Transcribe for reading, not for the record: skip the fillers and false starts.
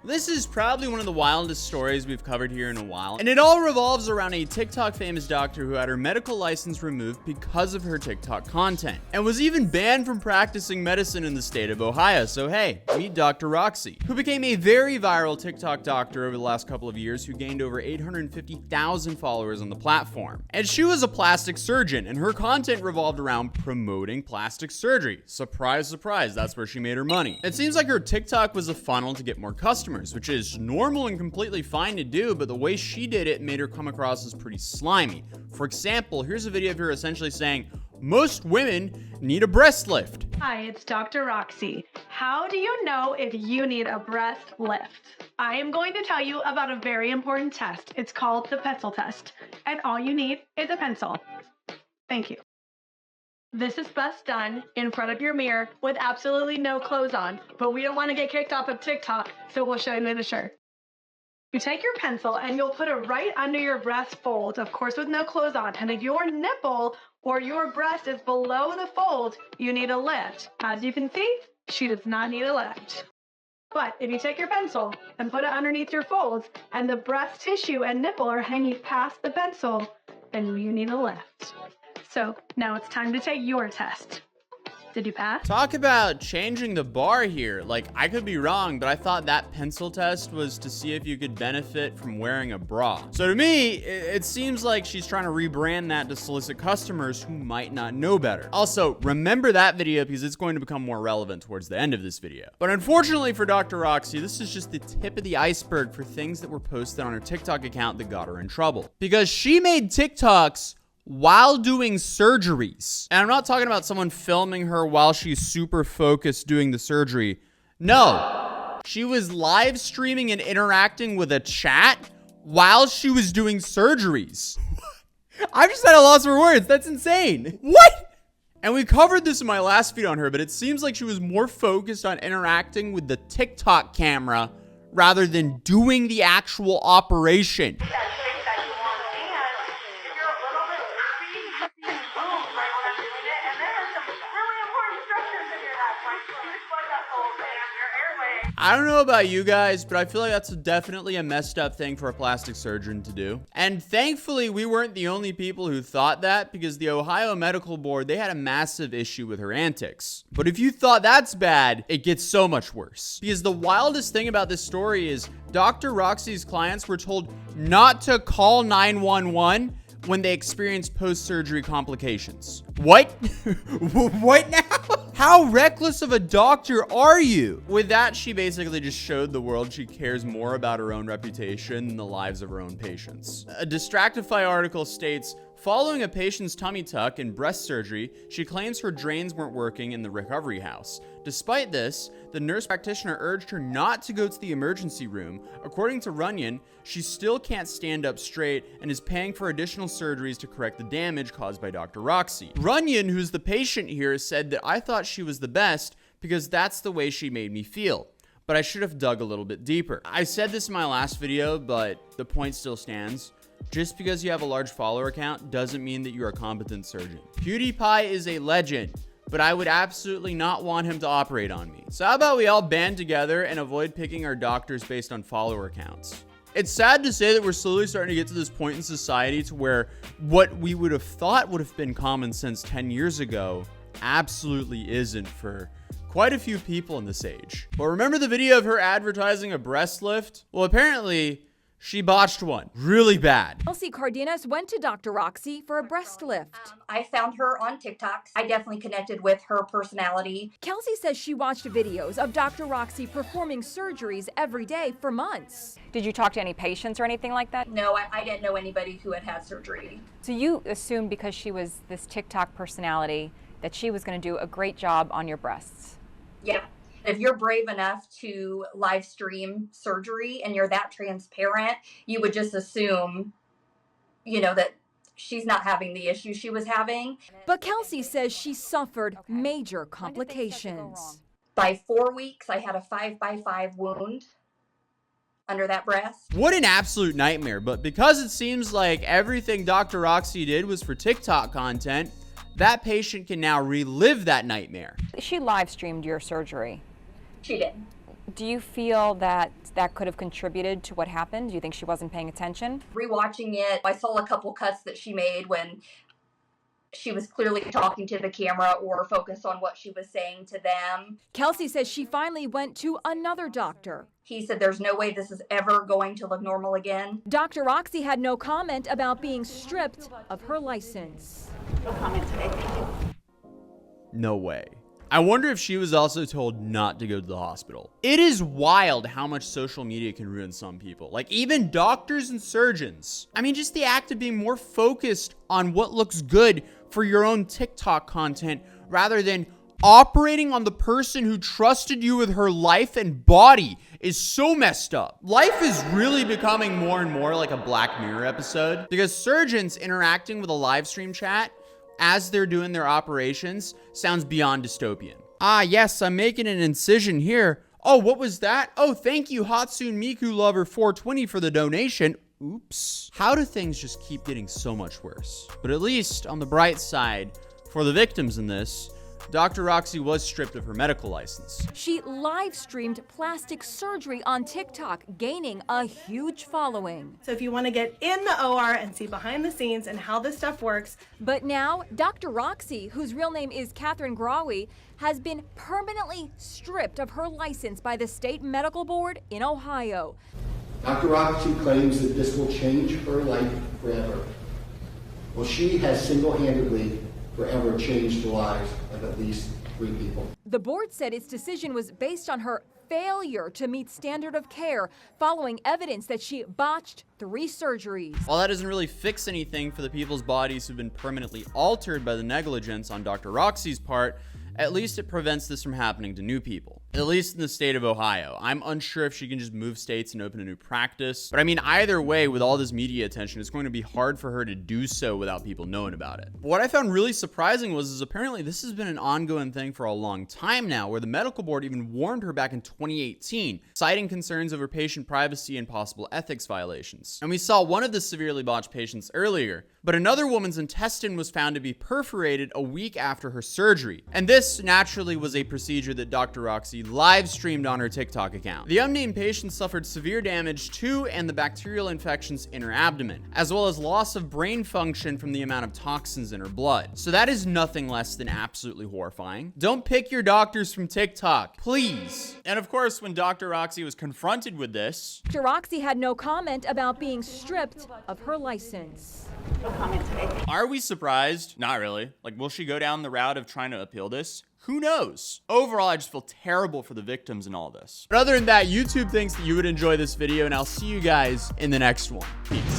This is probably one of the wildest stories we've covered here in a while, and it all revolves around a TikTok famous doctor who had her medical license removed because of her TikTok content, and was even banned from practicing medicine in the state of Ohio. So hey, meet Dr. Roxy, who became a very viral TikTok doctor over the last couple of years who gained over 850,000 followers on the platform. And she was a plastic surgeon, and her content revolved around promoting plastic surgery. Surprise, surprise, that's where she made her money. It seems like her TikTok was a funnel to get more customers, which is normal and completely fine to do, but the way she did it made her come across as pretty slimy. For example, here's a video of her essentially saying, most women need a breast lift. Hi, it's Dr. Roxy. How do you know if you need a breast lift? I am going to tell you about a very important test. It's called the pencil test, and all you need is a pencil. Thank you. This is best done in front of your mirror with absolutely no clothes on, but we don't want to get kicked off of TikTok, so we'll show you the shirt. You take your pencil and you'll put it right under your breast fold, of course with no clothes on, and if your nipple or your breast is below the fold, you need a lift. As you can see, she does not need a lift. But if you take your pencil and put it underneath your folds and the breast tissue and nipple are hanging past the pencil, then you need a lift. So now it's time to take your test. Did you pass? Talk about changing the bar here. Like, I could be wrong, but I thought that pencil test was to see if you could benefit from wearing a bra. So to me, it seems like she's trying to rebrand that to solicit customers who might not know better. Also, remember that video because it's going to become more relevant towards the end of this video. But unfortunately for Dr. Roxy, this is just the tip of the iceberg for things that were posted on her TikTok account that got her in trouble. Because she made TikToks while doing surgeries. And I'm not talking about someone filming her while she's super focused doing the surgery. No, she was live streaming and interacting with a chat while she was doing surgeries. I'm just at a loss for words. That's insane. What? And we covered this in my last video on her, but it seems like she was more focused on interacting with the TikTok camera rather than doing the actual operation. I don't know about you guys, but I feel like that's definitely a messed up thing for a plastic surgeon to do. And thankfully, we weren't the only people who thought that, because the Ohio Medical Board, they had a massive issue with her antics. But if you thought that's bad, it gets so much worse. Because the wildest thing about this story is Dr. Roxy's clients were told not to call 911 when they experience post-surgery complications. What? What now? How reckless of a doctor are you? With that, she basically just showed the world she cares more about her own reputation than the lives of her own patients. A Distractify article states, following a patient's tummy tuck and breast surgery, she claims her drains weren't working in the recovery house. Despite this, the nurse practitioner urged her not to go to the emergency room. According to Runyon, she still can't stand up straight and is paying for additional surgeries to correct the damage caused by Dr. Roxy. Runyon, who's the patient here, said that I thought she was the best because that's the way she made me feel. But I should have dug a little bit deeper. I said this in my last video, but the point still stands. Just because you have a large follower account doesn't mean that you're a competent surgeon. PewDiePie is a legend, but I would absolutely not want him to operate on me. So how about we all band together and avoid picking our doctors based on follower accounts? It's sad to say that we're slowly starting to get to this point in society to where what we would have thought would have been common sense 10 years ago absolutely isn't for quite a few people in this age. But remember the video of her advertising a breast lift? Well, apparently she botched one really bad. Kelsey Cardenas went to Dr. Roxy for a breast lift. I found her on TikTok. I definitely connected with her personality. Kelsey says she watched videos of Dr. Roxy performing surgeries every day for months. Did you talk to any patients or anything like that? No, I didn't know anybody who had had surgery. So you assumed because she was this TikTok personality that she was going to do a great job on your breasts? Yeah. If you're brave enough to live stream surgery and you're that transparent, you would just assume, you know, that she's not having the issue she was having. But Kelsey says she suffered major complications. By 4 weeks, I had a 5x5 wound under that breast. What an absolute nightmare. But because it seems like everything Dr. Roxy did was for TikTok content, that patient can now relive that nightmare. She live streamed your surgery. She did. Do you feel that that could have contributed to what happened? Do you think she wasn't paying attention? Rewatching it, I saw a couple cuts that she made when she was clearly talking to the camera or focused on what she was saying to them. Kelsey says she finally went to another doctor. He said there's no way this is ever going to look normal again. Dr. Roxy had no comment about being stripped of her license. No comment today. Thank you. No way. I wonder if she was also told not to go to the hospital. It is wild how much social media can ruin some people. Like even doctors and surgeons. I mean, just the act of being more focused on what looks good for your own TikTok content rather than operating on the person who trusted you with her life and body is so messed up. Life is really becoming more and more like a Black Mirror episode because surgeons interacting with a live stream chat as they're doing their operations sounds beyond dystopian. Ah, yes, I'm making an incision here. Oh, what was that? Oh, thank you, Hatsune Miku Lover 420 for the donation. Oops. How do things just keep getting so much worse? But at least on the bright side, for the victims in this, Dr. Roxy was stripped of her medical license. She live streamed plastic surgery on TikTok, gaining a huge following. So if you want to get in the OR and see behind the scenes and how this stuff works. But now, Dr. Roxy, whose real name is Catherine Grawi, has been permanently stripped of her license by the state medical board in Ohio. Dr. Roxy claims that this will change her life forever. Well, she has single-handedly forever changed the lives of at least 3 people. The board said its decision was based on her failure to meet standard of care following evidence that she botched 3 surgeries. While that doesn't really fix anything for the people's bodies who've been permanently altered by the negligence on Dr. Roxy's part, at least it prevents this from happening to new people. At least in the state of Ohio. I'm unsure if she can just move states and open a new practice. But I mean, either way, with all this media attention, it's going to be hard for her to do so without people knowing about it. But what I found really surprising was apparently this has been an ongoing thing for a long time now, where the medical board even warned her back in 2018, citing concerns over patient privacy and possible ethics violations. And we saw one of the severely botched patients earlier, but another woman's intestine was found to be perforated a week after her surgery. And this naturally was a procedure that Dr. Roxy live streamed on her TikTok account. The unnamed patient suffered severe damage to and the bacterial infections in her abdomen, as well as loss of brain function from the amount of toxins in her blood. So that is nothing less than absolutely horrifying. Don't pick your doctors from TikTok, please. And of course, when Dr. Roxy was confronted with this, Dr. Roxy had no comment about being stripped of her license. No comment today. are we surprised? Not really. Like, will she go down the route of trying to appeal this? Who knows? Overall, I just feel terrible for the victims in all this. But other than that, YouTube thinks that you would enjoy this video, and I'll see you guys in the next one. Peace.